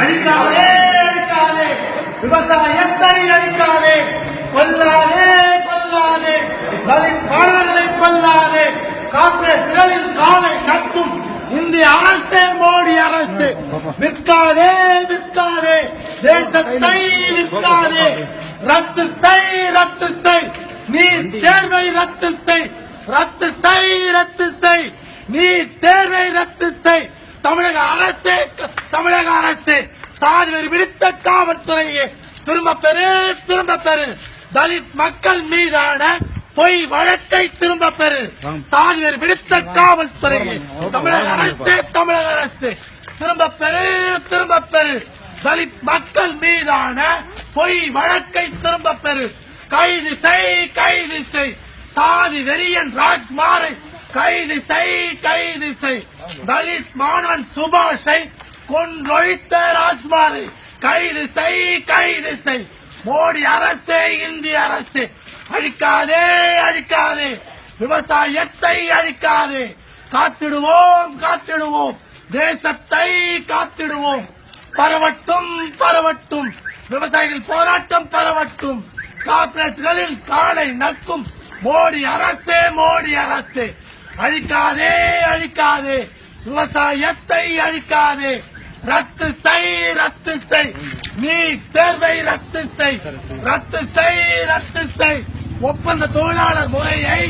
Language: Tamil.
அழிக்காதே அழிக்காதே, விவசாயத்தை அழிக்காதே, கொல்லாதே கொல்லாதே, தலித் மாணவர்களை கொல்லாதே, கார்ப்பரேட்டுகளில் காலை நட்டும் இந்திய அரசே மோடி அரசு. விற்காதே விற்காதே, தேசத்தை விற்காதே, ரத்து செய் ரத்து செய், நீட் தேர்வை ரத்து செய், ரத்து செய் ரத்து செய், நீட் தேர்வை ரத்து செய். தமிழக அரசே தமிழக அரசு சாதிவெறி விடுத்த காவல்துறையை திரும்ப பெறு திரும்ப பெறு. தலித் மக்கள் மீதான பொய் வழக்கை திரும்ப பெறு. சாதிவெறி விடுத்த காவல்துறையை தமிழக அரசு திரும்ப பெறு திரும்ப பெறு. தலித் மக்கள் மீதான பொய் வழக்கை திரும்ப பெறு. கைது செய் கைது செய், சாதி வெறியன் ராஜ்குமாரை கைது செய் கைது செய். தலித் மாணவன் சுபாஷை கொன்றொழித்த ராஜ்குமாரை கைது செய் கைது செய். மோடி அரசே இந்திய அரசு, அழிக்காதே அழிக்காதே, விவசாயத்தை அழிக்காதே. காத்திடுவோம் காத்திடுவோம், தேசத்தை காத்திடுவோம். பரவட்டும் பரவட்டும், விவசாயிகள் போராட்டம் பரவட்டும். கார்ப்பரேட்டுகளில் காலை நக்கும் மோடி அரசே மோடி அரசு. அழிக்காதே அழிக்காதே, விவசாயத்தை அழிக்காதே. ரத்து செய் ரத்து செய், நீட் தேர்வை ரத்து செய், ரத்து செய் ரத்து செய். ஒப்பந்த தொழிலாளர் முறையை